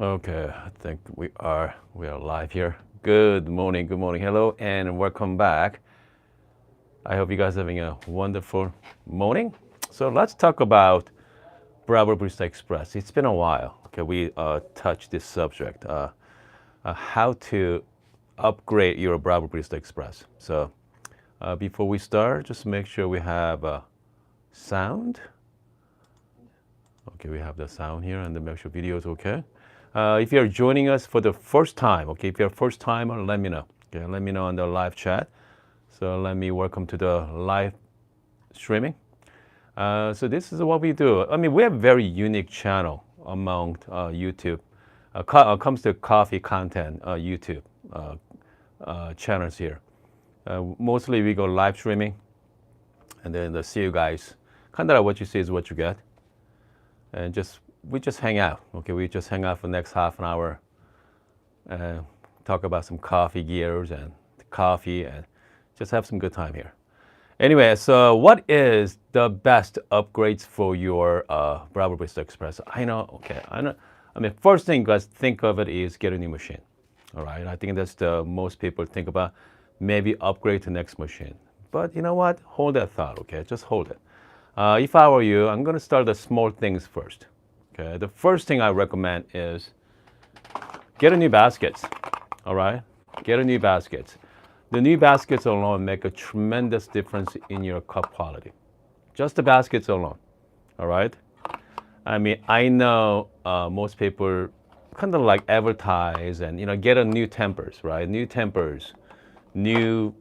Okay, I think we are live here. Good morning, hello, and welcome back. I hope you guys are having a wonderful morning. So let's talk about Breville Barista Express. It's been a while. Okay, we touched this subject, how to upgrade your Breville Barista Express. So before we start, just make sure we have sound. Okay, we have the sound here, and then make sure video is okay. If you're joining us for the first time, okay, if you're a first timer, let me know. Okay, let me know on the live chat. So let me welcome to the live streaming. So this is what we do. I mean, we have a very unique channel among YouTube. Comes to coffee content, YouTube channels here. Mostly we go live streaming, and then see you guys. Kind of like what you see is what you get, and we just hang out. Okay, we just hang out for the next half an hour, and talk about some coffee gears and coffee, and just have some good time here. Anyway, so what is the best upgrades for your Breville Barista Express? I know. Okay, I know. I mean, first thing you guys think of it is get a new machine. All right, I think that's the most people think about. Maybe upgrade to next machine. But you know what? Hold that thought. Okay, just hold it. If I were you, I'm going to start the small things first. Okay, the first thing I recommend is get a new baskets. All right, get a new baskets. The new baskets alone make a tremendous difference in your cup quality. Just the baskets alone. All right. I mean, I know most people kind of like advertise and get a new tempers, right? New tempers, new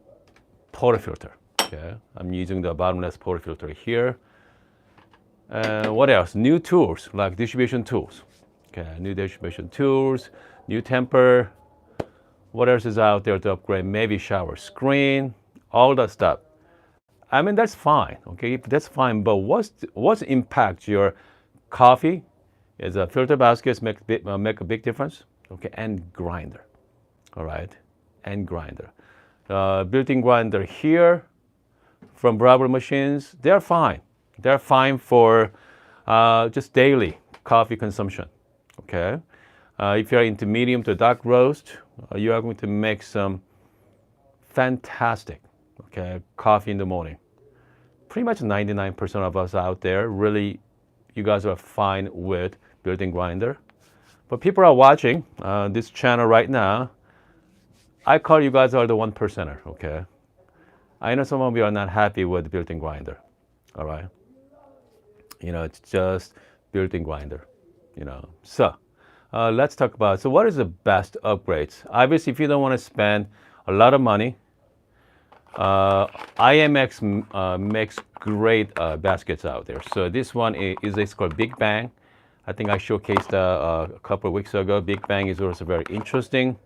portafilter. Okay, I'm using the bottomless portafilter here. What else? New tools, like distribution tools. Okay, new distribution tools, new temper. What else is out there to upgrade? Maybe shower screen, all that stuff. I mean, that's fine. Okay, that's fine. But what's impact your coffee is a filter baskets make a big difference. Okay, and grinder. All right, and grinder. Built-in grinder here from Breville machines, they're fine. They're fine for just daily coffee consumption. Okay, if you're into medium to dark roast, you are going to make some fantastic, coffee in the morning. Pretty much 99% of us out there, really, you guys are fine with built-in grinder. But people are watching this channel right now. I call you guys are the 1%er, okay? I know some of you are not happy with built-in grinder, all right? It's just built-in grinder, So let's talk about, so what is the best upgrades? Obviously, if you don't want to spend a lot of money, IMX makes great baskets out there. So this one is called Big Bang. I think I showcased a couple of weeks ago. Big Bang is also very interesting.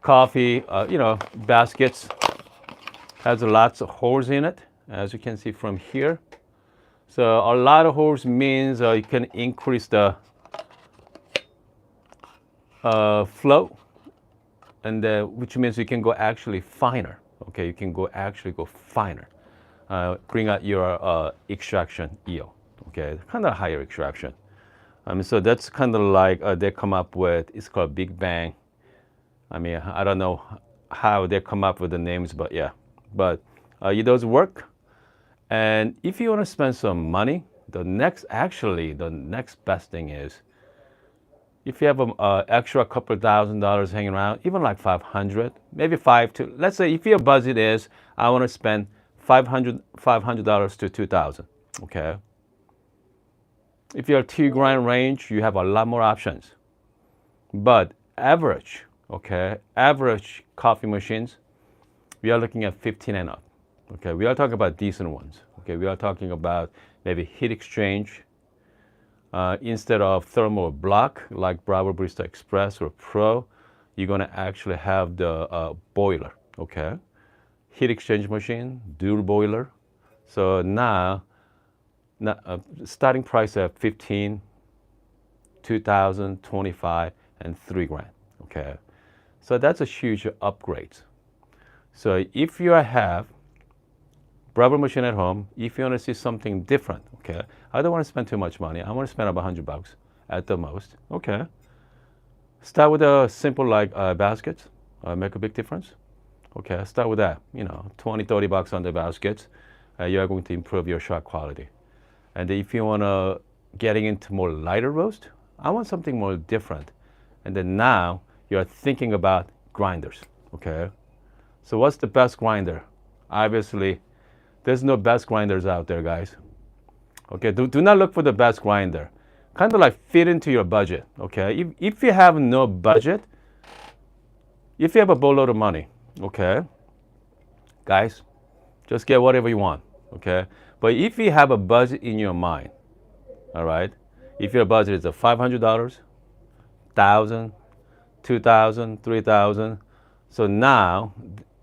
Coffee, baskets has lots of holes in it, as you can see from here. So a lot of holes means you can increase the flow, and which means you can go actually finer. Okay, you can actually go finer. Bring out your extraction yield. Okay, kind of higher extraction. So that's kind of like they come up with. It's called Big Bang. I mean, I don't know how they come up with the names, but yeah. But it does work. And if you want to spend some money, the next best thing is, if you have an extra couple of $1,000 hanging around, even like 500, maybe let's say if your budget is, I want to spend $500 to 2,000, okay? If you're $2,000 range, you have a lot more options. But average coffee machines, we are looking at 15 and up. Okay, we are talking about decent ones. Okay, we are talking about maybe heat exchange instead of thermal block like Breville Barista Express or Pro. You're gonna actually have the boiler. Okay, heat exchange machine, dual boiler. So now, starting price at 15, 2,000, 25, and $3,000. Okay, so that's a huge upgrade. So if you have Breville machine at home, if you want to see something different, okay, I don't want to spend too much money. I want to spend about $100 at the most. Okay. Start with a simple like baskets. Make a big difference. Okay, start with that. 20, $30 on the baskets. You are going to improve your shot quality. And if you want to getting into more lighter roast, I want something more different. And then now you're thinking about grinders. Okay. So what's the best grinder? Obviously, there's no best grinders out there, guys. Okay, do not look for the best grinder. Kind of like fit into your budget. Okay, if you have no budget, if you have a boatload of money, okay, guys, just get whatever you want. Okay, but if you have a budget in your mind, all right, if your budget is $500, $1,000, $2,000, $3,000, so now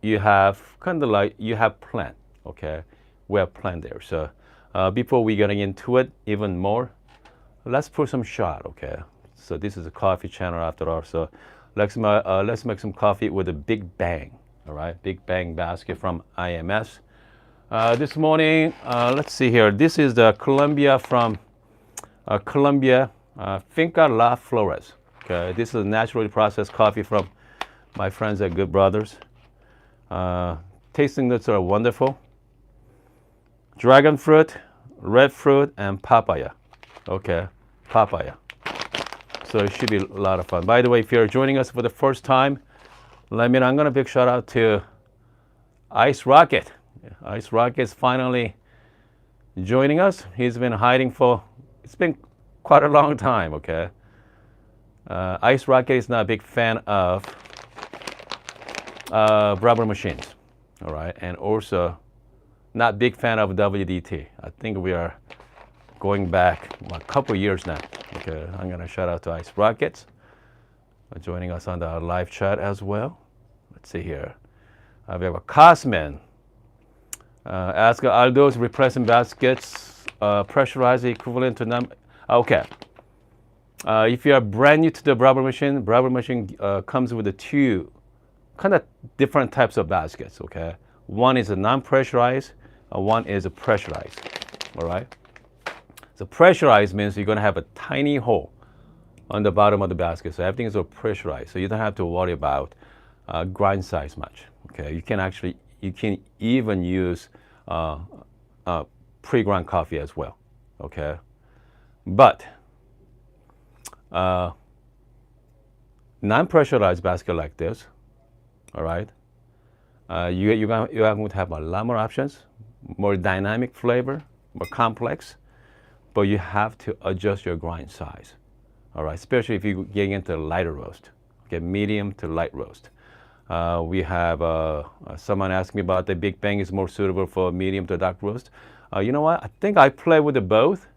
you have kind of like you have plan. Okay, we have plan there. So before we getting into it even more, let's put some shot. Okay, so this is a coffee channel after all. So let's make some coffee with a Big Bang. All right, Big Bang basket from IMS. This morning, let's see here. This is the Colombia from Colombia Finca La Flores. Okay, this is naturally processed coffee from my friends at Good Brothers. Tasting notes are wonderful. Dragon fruit, red fruit, and papaya. Okay, papaya. So it should be a lot of fun. By the way, if you're joining us for the first time, let me know. I'm going to big shout out to Ice Rocket. Ice Rocket's finally joining us. He's been hiding it's been quite a long time, okay? Ice Rocket is not a big fan of Breville machines, all right? And also not big fan of WDT. I think we are going back a couple years now. Okay, I'm gonna shout out to Ice Rockets for joining us on the live chat as well. Let's see here. We have a Cosman. Ask, are those replacement baskets pressurized equivalent to okay. If you are brand new to the Breville machine comes with the two kind of different types of baskets. Okay, one is a non-pressurized, one is a pressurized. All right. So pressurized means you're going to have a tiny hole on the bottom of the basket. So everything is all pressurized. So you don't have to worry about grind size much. Okay, you can even use pre-ground coffee as well. Okay, but non-pressurized basket like this, all right, you're going to have a lot more options, more dynamic flavor, more complex, but you have to adjust your grind size, all right, especially if you're getting into lighter roast, okay, medium to light roast. We have someone asked me about the Big Bang is more suitable for medium to dark roast. You know what? I think I play with the both.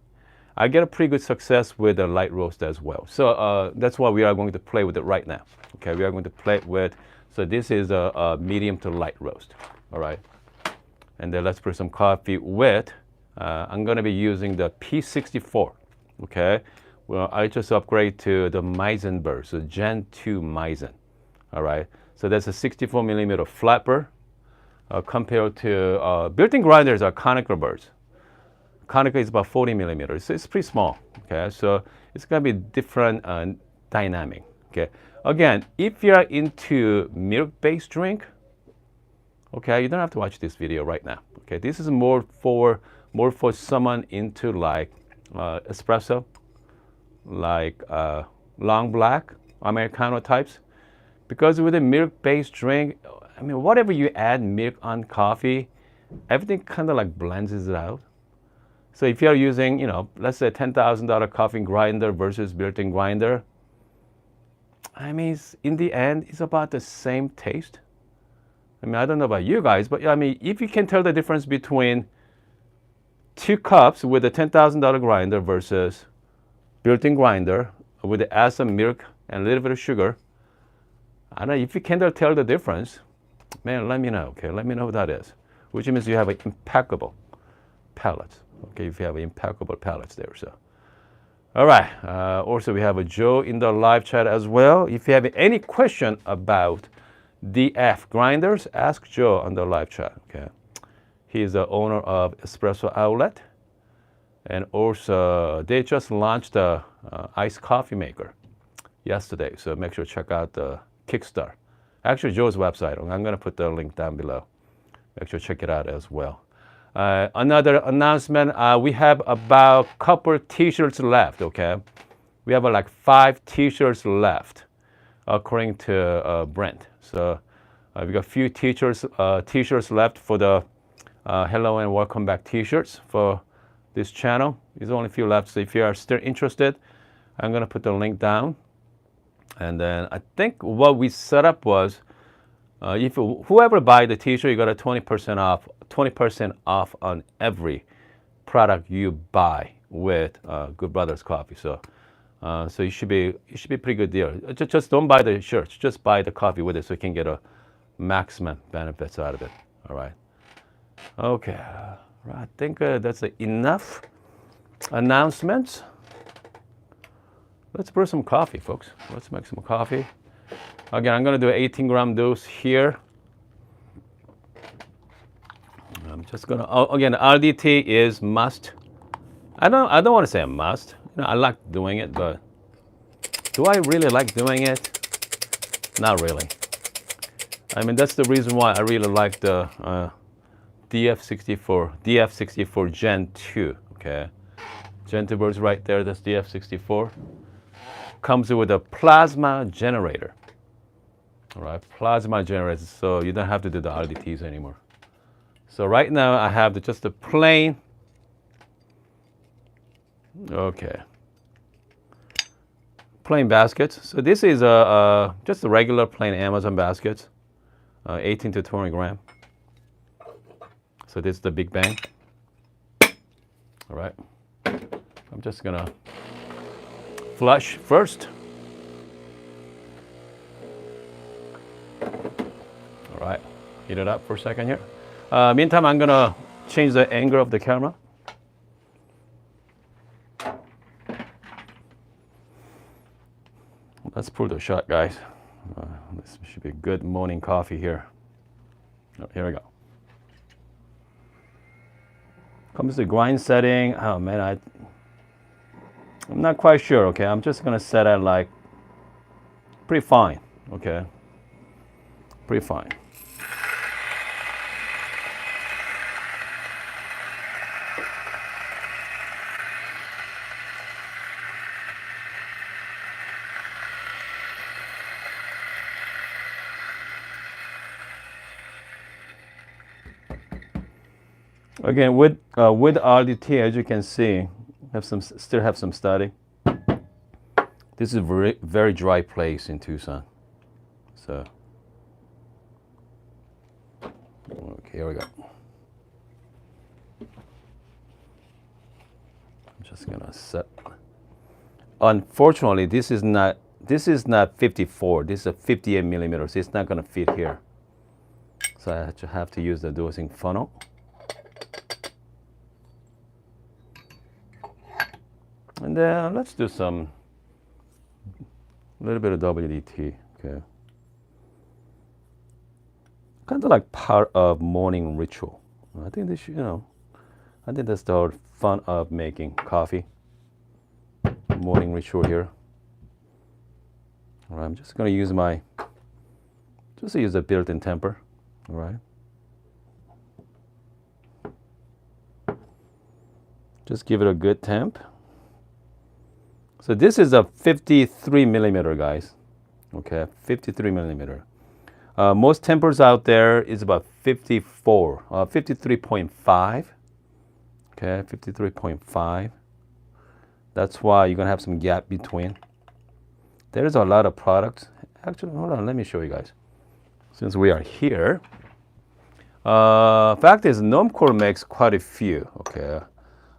I get a pretty good success with the light roast as well. So that's why we are going to play with it right now. Okay, we are going to play with, so this is a medium to light roast, all right? And then let's put some coffee with, I'm going to be using the P64, okay? Well, I just upgrade to the Maizen burr, so Gen 2 Maizen, all right? So that's a 64 millimeter flat burr compared to built-in grinders are conical burrs. Conical is about 40 millimeters. So it's pretty small. Okay, so it's gonna be different dynamic. Okay, again, if you're into milk-based drink, okay, you don't have to watch this video right now. Okay, this is more for someone into like espresso, like long black, Americano types. Because with a milk-based drink, I mean, whatever you add milk on coffee, everything kind of like blends it out. So if you're using, let's say $10,000 coffee grinder versus built-in grinder, I mean, in the end, it's about the same taste. I mean, I don't know about you guys, but I mean, if you can tell the difference between 2 cups with a $10,000 grinder versus built-in grinder with add some milk and a little bit of sugar, I don't know, if you can tell the difference, man, let me know, okay? Let me know what that is, which means you have an impeccable palate, okay? If you have impeccable palates there, so. All right, also we have a Joe in the live chat as well. If you have any question about DF grinders, ask Joe on the live chat, okay? He's the owner of Espresso Outlet. And also, they just launched the iced coffee maker yesterday. So make sure to check out the Kickstarter. Actually, Joe's website. I'm going to put the link down below. Make sure to check it out as well. Another announcement, we have about a couple t-shirts left, okay? We have like 5 t-shirts left, according to Brent. So we got a few t-shirts left for the Hello and Welcome Back t-shirts for this channel. There's only a few left, so if you are still interested, I'm gonna put the link down. And then I think what we set up was, if whoever buy the t-shirt, you got a 20% off on every product you buy with Good Brothers Coffee. So it should be a pretty good deal. Just don't buy the shirts, just buy the coffee with it, so you can get a maximum benefits out of it. All right. Okay. I think that's enough announcements. Let's brew some coffee, folks. Let's make some coffee. Again, I'm going to do an 18-gram dose here. I'm just going to, again, RDT is must. I don't want to say a must. You know, I like doing it, but do I really like doing it? Not really. I mean, that's the reason why I really like the DF64 Gen 2, okay? Gen 2 birds right there, that's DF64. Comes with a plasma generator. All right, plasma generator, so you don't have to do the RDTs anymore. So right now I have just the plain, okay, plain baskets. So this is just a regular plain Amazon baskets, 18 to 20 gram. So this is the Big Bang. All right, I'm just gonna flush first. All right, heat it up for a second here. Meantime, I'm gonna change the angle of the camera. Let's pull the shot, guys. This should be good morning coffee here. Oh, here we go. Comes to grind setting. Oh man, I'm not quite sure. Okay, I'm just gonna set it like pretty fine. Okay, pretty fine. Again, with RDT, as you can see, still have some static. This is a very dry place in Tucson. So, okay, here we go. I'm just gonna set. Unfortunately, this is not 54. This is a 58 millimeters. It's not gonna fit here. So I have to use the dosing funnel. And then let's do a little bit of WDT, okay. Kind of like part of morning ritual. I think this, I think that's the whole fun of making coffee. Morning ritual here. All right, I'm just gonna use a built-in temper, all right. Just give it a good temp. So this is a 53 millimeter, guys. Okay, 53 millimeter. Most tempers out there is about 54, 53.5. Okay, 53.5. That's why you're gonna have some gap between. There's a lot of products. Actually, hold on, let me show you guys. Since we are here, fact is, Normcore makes quite a few. Okay,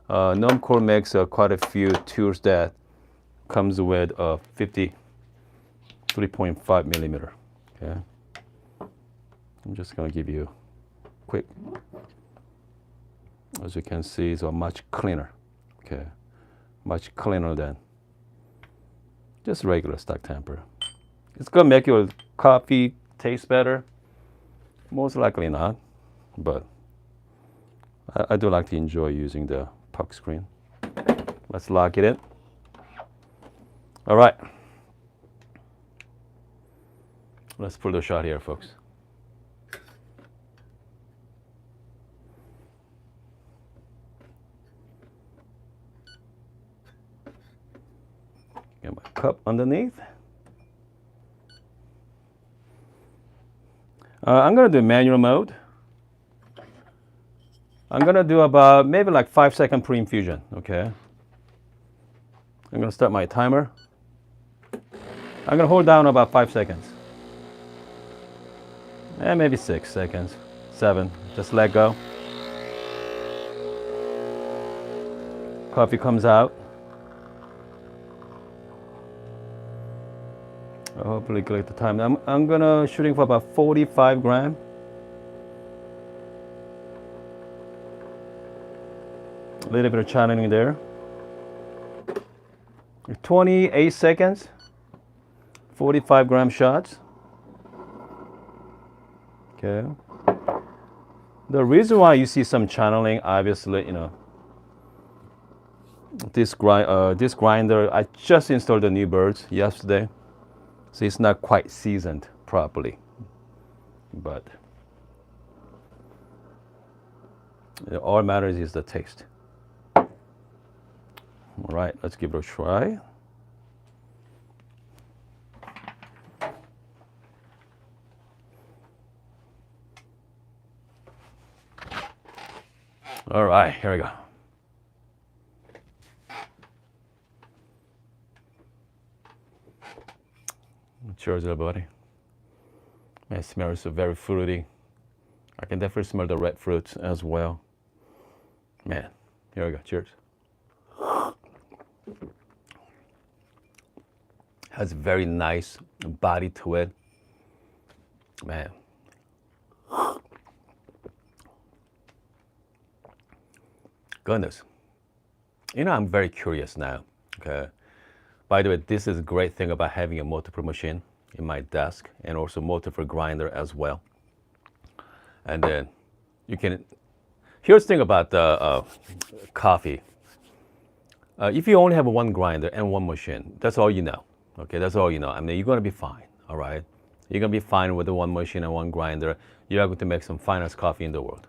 Normcore makes quite a few tools that comes with a 53.5 millimeter. Okay, I'm just gonna give you quick. As you can see, it's a much cleaner. Okay, much cleaner than just regular stock temper. It's gonna make your coffee taste better. Most likely not, but I do like to enjoy using the puck screen. Let's lock it in. All right. Let's pull the shot here, folks. Get my cup underneath. I'm gonna do manual mode. I'm gonna do about maybe like 5-second pre-infusion, okay? I'm gonna start my timer. I'm gonna hold down about 5 seconds. And maybe 6 seconds, 7, just let go. Coffee comes out. Hopefully click the time. I'm gonna shooting for about 45 gram. A little bit of channeling there. 28 seconds, 45 gram shots. Okay. The reason why you see some channeling, obviously, you know, this grinder, I just installed the new birds yesterday, so it's not quite seasoned properly. But all matters is the taste. All right, let's give it a try. All right, here we go. Cheers, everybody. It smells very fruity. I can definitely smell the red fruits as well. Man, here we go. Cheers. Has very nice body to it. Man. Goodness. You know, I'm very curious now. Okay. By the way, this is a great thing about having a multiple machine in my desk and also multiple grinder as well. And then you can, here's the thing about the coffee. If you only have one grinder and one machine, that's all you know. Okay, that's all you know. I mean, you're gonna be fine, all right? You're gonna be fine with the one machine and one grinder. You're going to make some finest coffee in the world.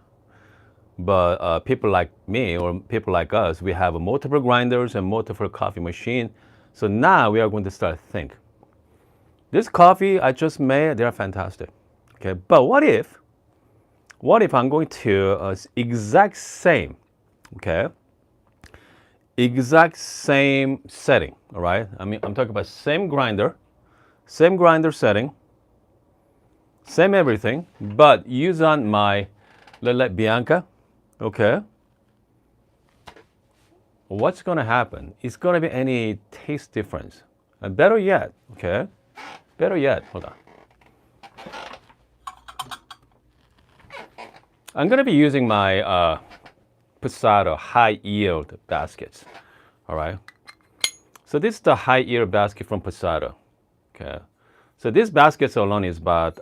But people like me or people like us, we have multiple grinders and multiple coffee machine. So now we are going to start to think. This coffee I just made, they're fantastic. Okay, but what if I'm going to exact same, okay, exact same setting, all right? I mean, I'm talking about same grinder setting, same everything, but use on my Lelit Bianca, okay? What's gonna happen? Is gonna be any taste difference? And better yet, okay? Better yet, hold on. I'm gonna be using my Posada high yield baskets, all right? So this is the high yield basket from Posada, okay? So this baskets alone is about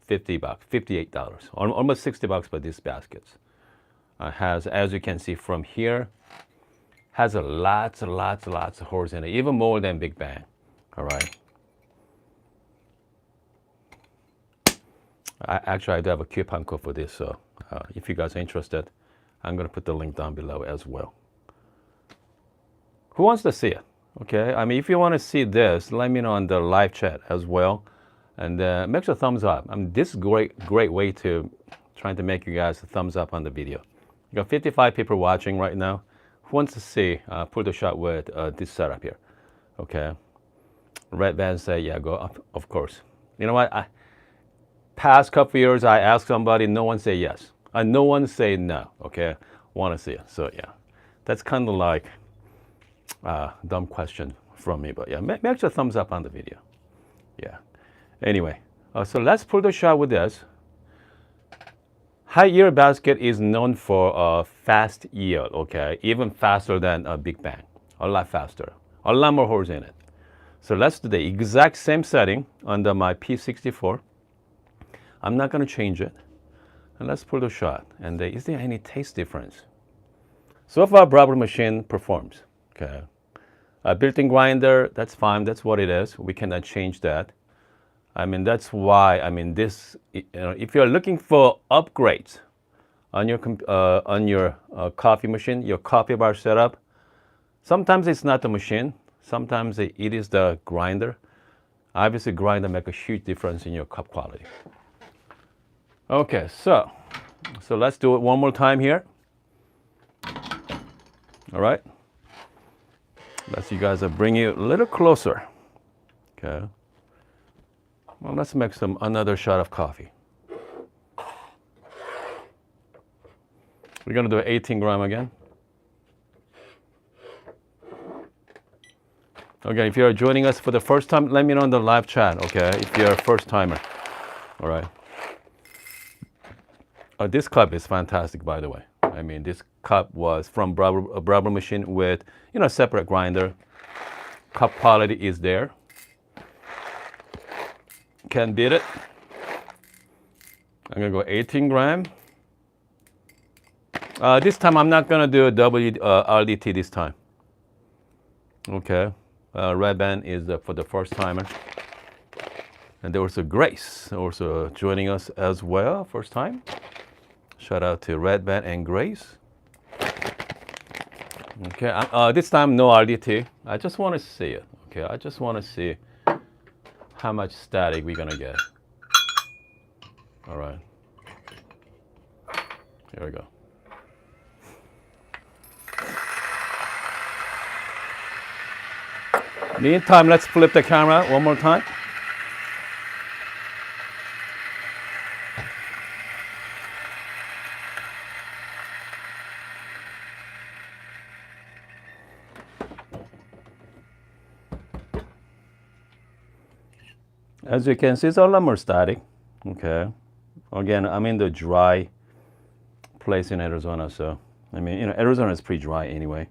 $50, $58, almost $60 for these baskets. Has, as you can see from here, has a lots of holes in it, even more than Big Bang, all right? Actually, I do have a coupon code for this, so if you guys are interested, I'm gonna put the link down below as well. Who wants to see it? Okay, I mean, if you want to see this, let me know on the live chat as well, and make sure thumbs up. I mean, this is great way to trying to make you guys a thumbs up on the video. You got 55 people watching right now. Who wants to see pull the shot with this setup here? Okay, Red Van say, yeah, go up, of course. You know what? Past couple years, I asked somebody, no one say yes. No one say no, okay? Want to see it, so yeah. That's kind of like dumb question from me, but yeah, make sure thumbs up on the video. Yeah. Anyway, so let's pull the shot with this. High yield basket is known for fast yield, okay? Even faster than Big Bang, a lot faster, a lot more holes in it. So let's do the exact same setting under my P64. I'm not gonna change it. And let's pull the shot. And is there any taste difference? So far, Breville machine performs. Okay. A built-in grinder, that's fine. That's what it is. We cannot change that. I mean, that's why, I mean, this, if you're looking for upgrades on your coffee machine, your coffee bar setup, sometimes it's not the machine. Sometimes it is the grinder. Obviously, grinder make a huge difference in your cup quality. Okay, so let's do it one more time here. All right. Let's you guys bring you a little closer. Okay. Well, let's make another shot of coffee. We're gonna do 18 gram again. Okay, if you're joining us for the first time, let me know in the live chat, okay? If you're a first timer. All right. This cup is fantastic, by the way. I mean, this cup was from a Breville machine with, separate grinder. Cup quality is there. Can't beat it. I'm gonna go 18 gram. This time I'm not gonna do a RDT this time. Okay. Red band is for the first timer. And there was a Grace also joining us as well, first time. Shout out to Red Band and Grace. Okay, this time no RDT. I just want to see it. Okay, I just want to see how much static we're gonna get. All right. Here we go. Meantime, let's flip the camera one more time. As you can see, it's a lot more static. Okay. Again, I'm in the dry place in Arizona, so I mean, Arizona is pretty dry anyway.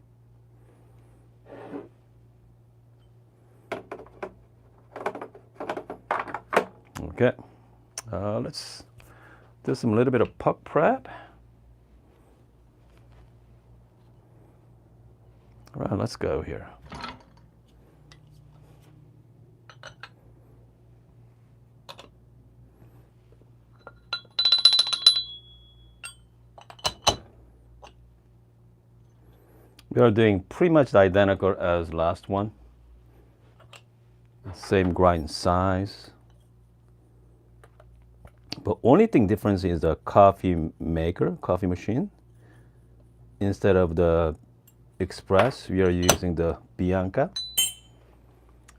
Okay. Let's do some little bit of puck prep. All right, let's go here. We are doing pretty much identical as last one. Same grind size. But only thing difference is the coffee maker, coffee machine. Instead of the Express, we are using the Bianca.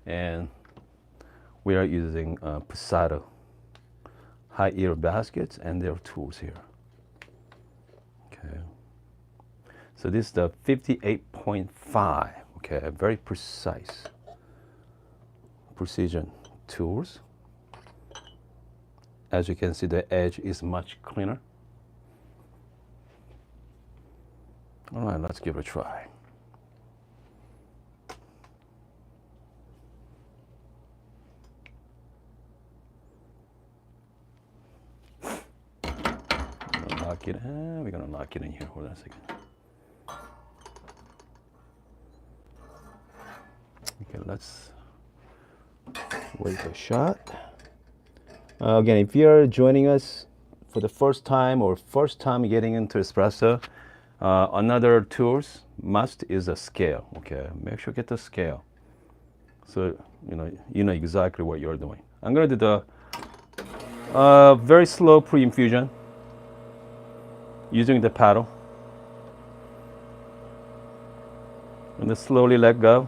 And we are using Posada high ear baskets and their tools here. Okay. So this is the 58.5, okay, very precise precision tools. As you can see, the edge is much cleaner. All right, let's give it a try. We're gonna lock it in here. Hold on a second. Okay, let's wait a shot. Again, if you're joining us for the first time or first time getting into espresso, another tools must is a scale. Okay, make sure you get the scale, so you know exactly what you're doing. I'm gonna do the very slow pre-infusion using the paddle, and then slowly let go.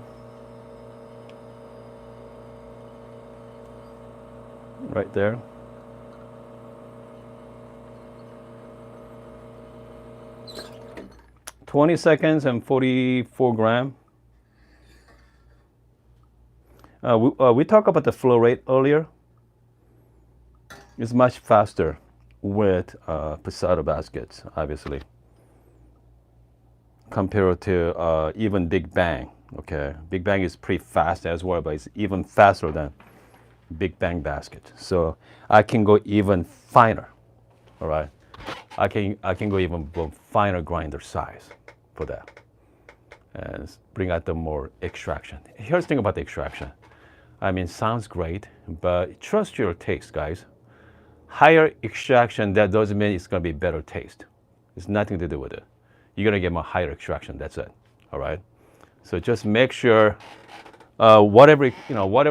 Right there. $20 seconds and 44 gram. We talked about the flow rate earlier. It's much faster with Posada baskets, obviously, compared to even Big Bang. Okay, Big Bang is pretty fast as well, but it's even faster than Big Bang basket. So I can go even finer. All right, I can go even finer grinder size for that. and bring out the more extraction. Here's the thing about the extraction. I mean, sounds great, but trust your taste, guys. Higher extraction, that doesn't mean it's gonna be better taste. It's nothing to do with it. You're gonna get more higher extraction, that's it, all right? So just make sure whatever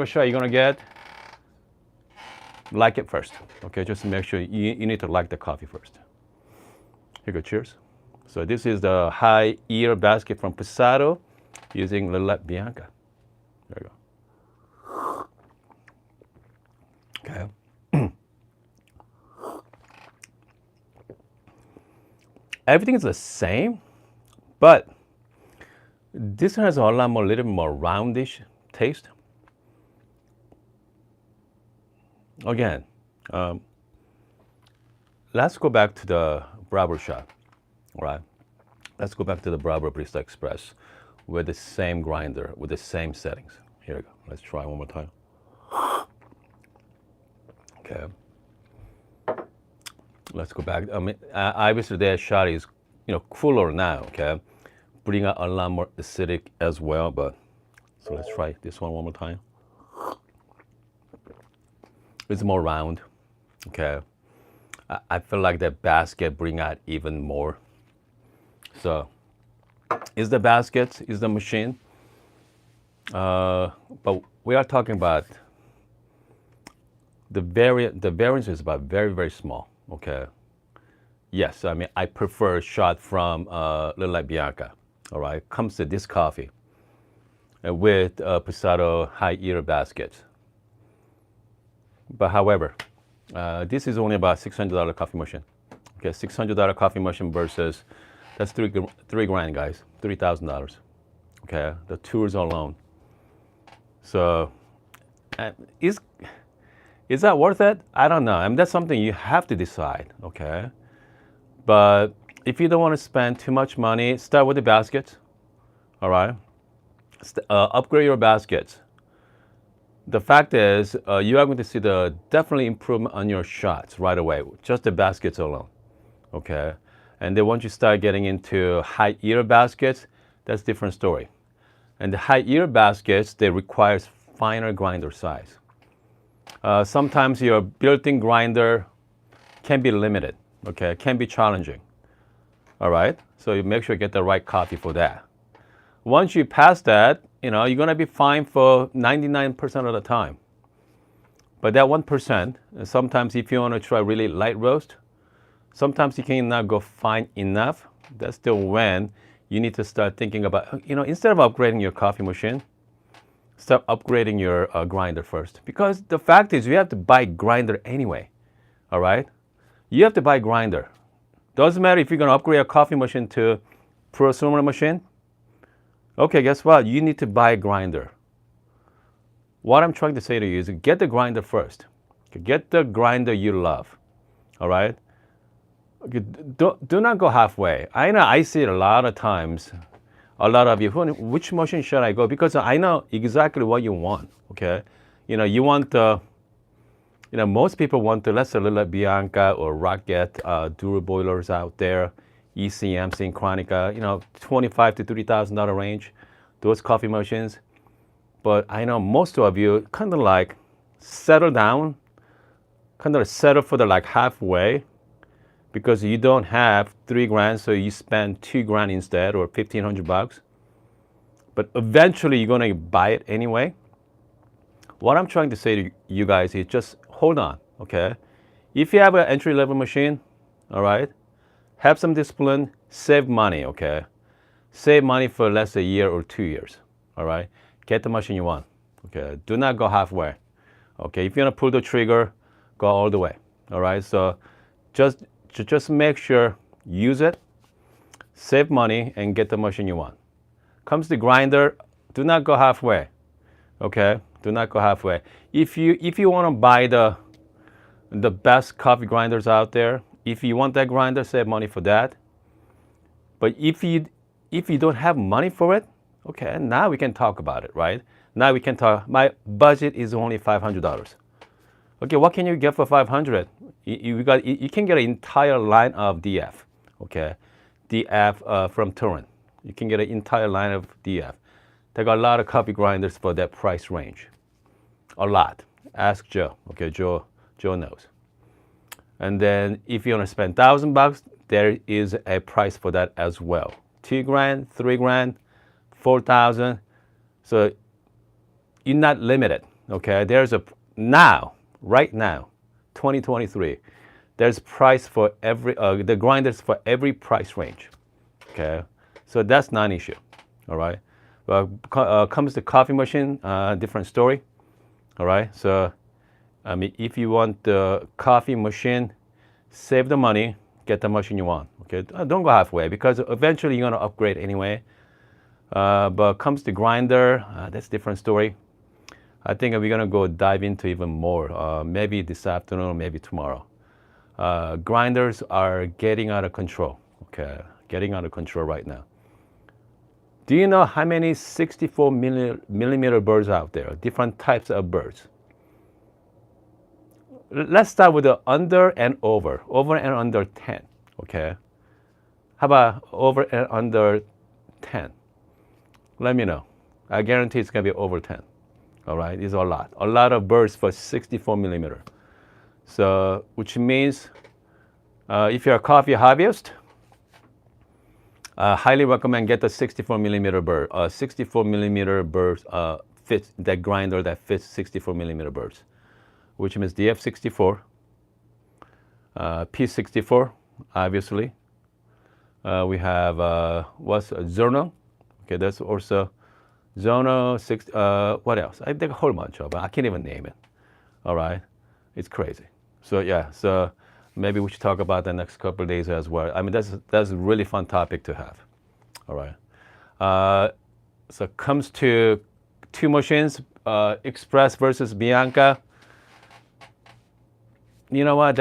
shot you're gonna get, like it first, okay? Just make sure you need to like the coffee first. Here you go, cheers. So this is the high ear basket from Posada using Lelit Bianca. There you go. Okay. Everything is the same, but this one has a lot more, little more roundish taste. Again, let's go back to the Breville shop, all right? Let's go back to the Breville Barista Express with the same grinder, with the same settings. Here we go. Let's try one more time. Okay. Let's go back. I mean, obviously the shot is, cooler now, okay? Bring out a lot more acidic as well, but so let's try this one more time. It's more round, okay? I feel like the basket bring out even more. So, is the basket, is the machine, but we are talking about the variance is about very, very small, okay? Yes, I mean, I prefer a shot from Lelit Bianca, all right? Comes to this coffee with Posada high ear baskets. But however, this is only about $600 coffee machine. Okay, $600 coffee machine versus, that's three grand, guys, $3,000. Okay, the tours alone. So, is that worth it? I don't know. I mean, that's something you have to decide. Okay, but if you don't want to spend too much money, start with the baskets. All right, upgrade your baskets. The fact is, you are going to see the definitely improvement on your shots right away, just the baskets alone, okay? And then once you start getting into high ear baskets, that's a different story. And the high ear baskets, they require finer grinder size. Sometimes your built-in grinder can be limited, okay? Can be challenging, all right? So you make sure you get the right coffee for that. Once you pass that, you're going to be fine for 99% of the time. But that 1%, sometimes if you want to try really light roast, sometimes you cannot go fine enough. That's still when you need to start thinking about, instead of upgrading your coffee machine, start upgrading your grinder first. Because the fact is, you have to buy grinder anyway, all right? You have to buy grinder. Doesn't matter if you're going to upgrade a coffee machine to prosumer machine. Okay, guess what? You need to buy a grinder. What I'm trying to say to you is get the grinder first. Get the grinder you love, all right? Do not go halfway. I know I see it a lot of times. A lot of you, which machine should I go? Because I know exactly what you want, okay? You want the, most people want the, let's say, Lelit Bianca or Rocket dual boilers out there. ECM, Synchronica, $25,000 to $30,000 range, those coffee machines. But I know most of you kind of like settle down, kind of settle for the like halfway, because you don't have 3 grand, so you spend 2 grand instead, or 1,500 bucks. But eventually you're gonna buy it anyway. What I'm trying to say to you guys is just hold on, okay? If you have an entry-level machine, all right, have some discipline, save money, okay? Save money for less than a year or 2 years, all right? Get the machine you want, okay? Do not go halfway, okay? If you're gonna pull the trigger, go all the way, all right? So just make sure, use it, save money, and get the machine you want. Comes the grinder, do not go halfway, okay? Do not go halfway. If you wanna buy the best coffee grinders out there, if you want that grinder, save money for that. But if you don't have money for it, okay, now we can talk about it, right? Now we can talk. My budget is only $500. Okay, what can you get for $500? You can get an entire line of DF, okay? DF from Turin. You can get an entire line of DF. They got a lot of coffee grinders for that price range. A lot. Ask Joe. Okay, Joe knows. And then if you want to spend $1,000, there is a price for that as well. $2,000, $3,000, $4,000. So you're not limited. Okay, there's right now, 2023. There's price for every the grinders for every price range. Okay, so that's not an issue. All right. But comes to coffee machine, different story. All right. So I mean, if you want the coffee machine, save the money, get the machine you want. Okay, don't go halfway because eventually you're gonna upgrade anyway. But comes to grinder, that's a different story. I think we're gonna go dive into even more. Maybe this afternoon, or maybe tomorrow. Grinders are getting out of control. Okay, getting out of control right now. Do you know how many 64 millimeter burrs out there? Different types of burrs. Let's start with the under and over. Over and under 10. Okay. How about over and under 10? Let me know. I guarantee it's gonna be over 10. All right, these are a lot. A lot of burrs for 64 millimeter. So, which means if you're a coffee hobbyist, highly recommend get the 64 millimeter burr. 64 millimeter burrs fits that grinder that fits 64 millimeter burrs, which means DF64, P64, obviously. We have what's Zono? Okay, that's also Zono 6. What else? I think a whole bunch of them. I can't even name it. All right, it's crazy. So yeah, so maybe we should talk about the next couple of days as well. I mean, that's a really fun topic to have. All right. So comes to two machines, Express versus Bianca. You know what?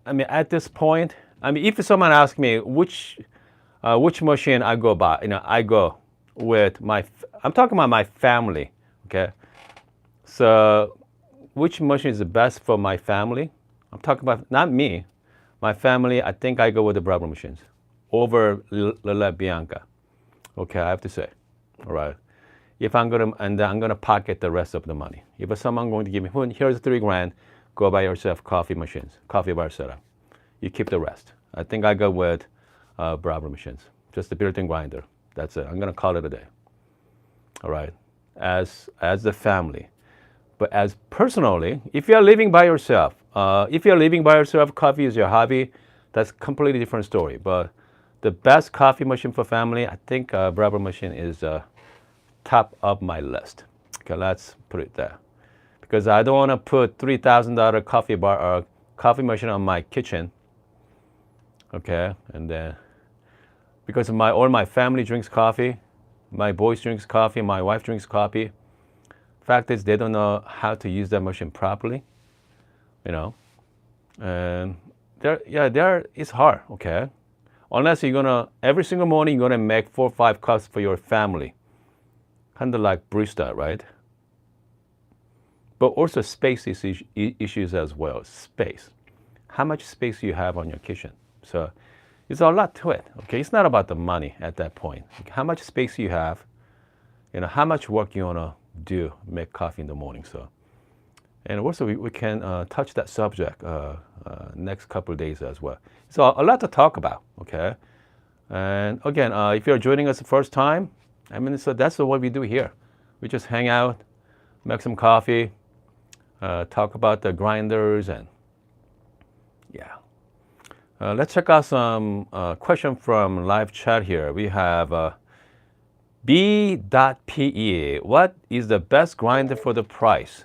I mean, at this point, I mean, if someone asks me which machine I go by, I go with I'm talking about my family. Okay. So which machine is the best for my family? I'm talking about not me, my family. I think I go with the Breville machines over Lelit Bianca. Okay, I have to say. All right. If I'm gonna pocket the rest of the money. If someone going to give me, here's $3,000, go buy yourself coffee machines, coffee bar setup. You keep the rest. I think I go with Breville machines, just the built-in grinder. That's it. I'm gonna call it a day. All right. As the family. But as personally, if you're living by yourself, coffee is your hobby, that's a completely different story. But the best coffee machine for family, I think Breville machine is top of my list. Okay, let's put it there. Because I don't want to put $3,000 coffee machine on my kitchen. Okay, and then because all my family drinks coffee, my boys drinks coffee, my wife drinks coffee. Fact is, they don't know how to use that machine properly, and it's hard, okay? Unless you're gonna, every single morning, you're gonna make 4 or 5 cups for your family. Kind of like barista, right? But also space issues as well, space. How much space you have on your kitchen? So it's a lot to it, okay? It's not about the money at that point. How much space you have, how much work you wanna do, make coffee in the morning. So, and also we can touch that subject next couple of days as well. So a lot to talk about, okay? And again, if you're joining us the first time, I mean, so that's what we do here. We just hang out, make some coffee, talk about the grinders, and yeah. Let's check out some question from live chat here. We have B.PE. What is the best grinder for the price?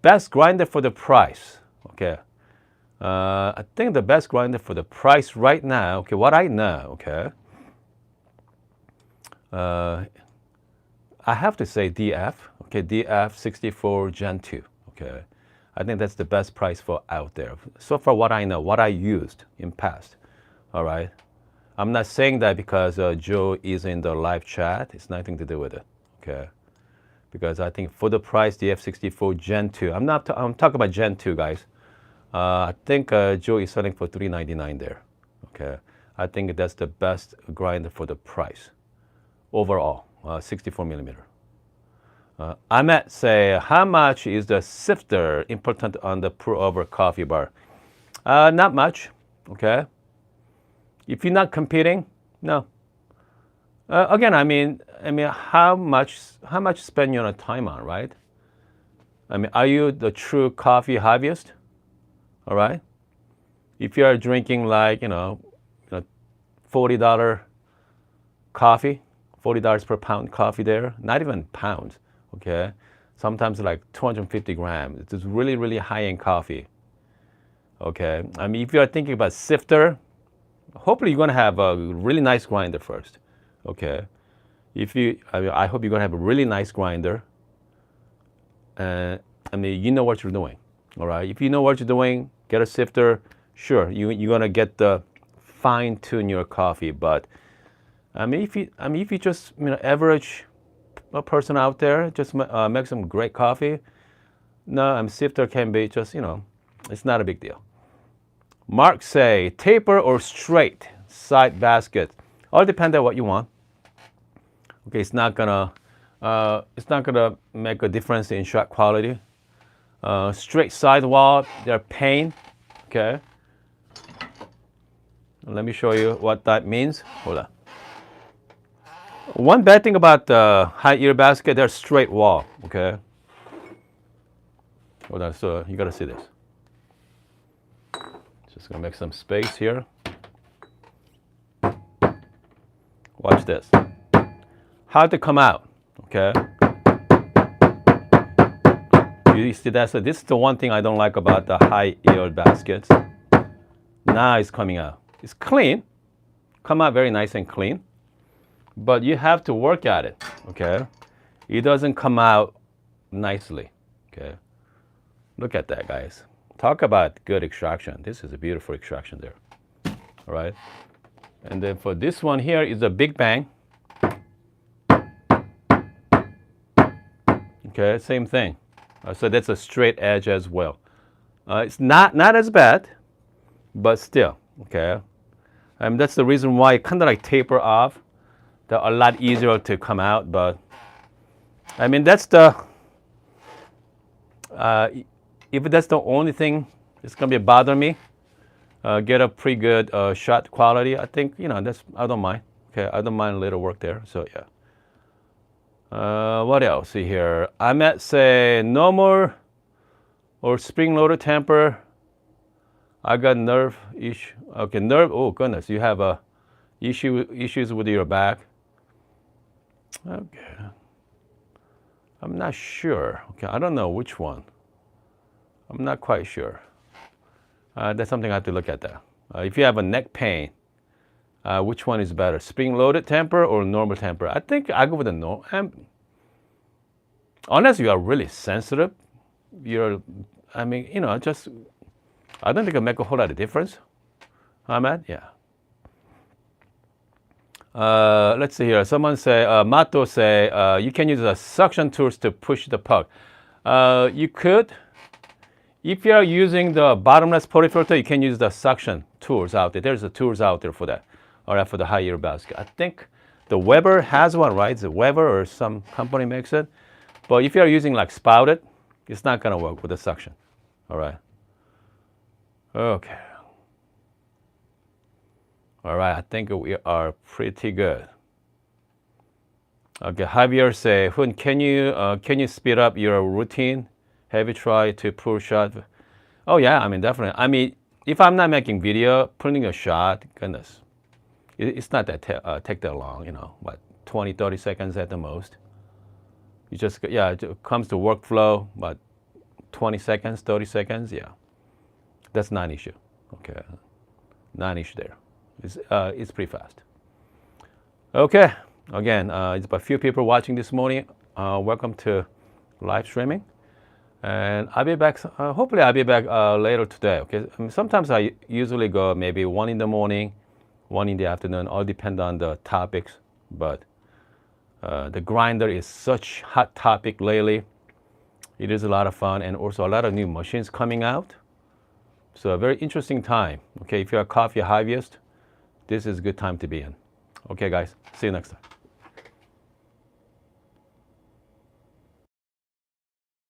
Best grinder for the price. Okay. I think the best grinder for the price right now, okay, what I know, okay. I have to say DF, okay, DF64 Gen 2, okay. I think that's the best price for out there. So far what I know, what I used in past, all right. I'm not saying that because Joe is in the live chat. It's nothing to do with it, okay? Because I think for the price, the F64 Gen 2. I'm talking about Gen 2, guys. I think Joe is selling for $399 there, okay? I think that's the best grinder for the price overall, 64 millimeter. Ahmed say, how much is the sifter important on the pour over coffee bar? Not much, okay? If you're not competing, no. Again, I mean, how much spend you on time on, right? I mean, are you the true coffee hobbyist? All right. If you are drinking like $40 coffee, $40 per pound coffee there, not even pounds, okay? Sometimes like 250 grams. It's really, really high-end coffee, okay? I mean, if you are thinking about sifter, hopefully you're gonna have a really nice grinder first, okay? I hope you're gonna have a really nice grinder. I mean, you know what you're doing, all right? If you know what you're doing, get a sifter. Sure, you're gonna get the fine-tune your coffee, but I mean, if you just average person out there, just make some great coffee. No, sifter can be just it's not a big deal. Mark say taper or straight side basket. All depends on what you want. Okay, it's not gonna make a difference in shot quality. Straight sidewall, they're pain. Okay. Let me show you what that means. Hold on. One bad thing about the high ear basket, they're straight wall. Okay. Hold on. So you gotta see this. Just gonna make some space here. Watch this. How to come out. Okay. You see that? So this is the one thing I don't like about the high ear baskets. Now it's coming out. It's clean, come out very nice and clean, but you have to work at it, okay? It doesn't come out nicely, okay? Look at that, guys. Talk about good extraction. This is a beautiful extraction there, all right? And then for this one here is a big bang. Okay, same thing. So that's a straight edge as well. It's not as bad, but still, okay? That's the reason why it kind of like taper off. They're a lot easier to come out, but I mean, that's the, if that's the only thing that's gonna be bother me, get a pretty good shot quality, I think, that's, I don't mind. Okay, I don't mind a little work there, so yeah. What else here? I might say no more or spring loader temper. I got nerve issue. Okay, nerve. Oh goodness, you have issues with your back. Okay, I'm not sure. Okay, I don't know which one. I'm not quite sure. That's something I have to look at that. If you have a neck pain, which one is better, spring-loaded temper or normal temper? I think I go with the normal. Unless you are really sensitive, just. I don't think it'll make a whole lot of difference. Ahmed, yeah. Let's see here. Someone say, Mato say, you can use the suction tools to push the puck. You could. If you are using the bottomless polyfilter, you can use the suction tools out there. There's the tools out there for that. All right, for the high ear basket. I think the Weber has one, right? The Weber or some company makes it. But if you are using like spouted, it's not gonna work with the suction. All right. Okay. All right, I think we are pretty good. Okay, Javier say, Hun, can you speed up your routine? Have you tried to pull shot? Oh yeah, definitely. If I'm not making video, pulling a shot, goodness, it's not that take that long, what, 20, 30 seconds at the most. You just, it comes to workflow, but 20 seconds, 30 seconds, yeah. That's not an issue, okay. Not an issue there. It's pretty fast. Okay, again, it's about a few people watching this morning. Welcome to live streaming. And I'll be back, hopefully I'll be back later today, okay? Sometimes I usually go maybe 1 in the morning, 1 in the afternoon, all depend on the topics, but the grinder is such hot topic lately. It is a lot of fun and also a lot of new machines coming out. So a very interesting time, okay? If you're a coffee hobbyist, this is a good time to be in. Okay, guys, see you next time.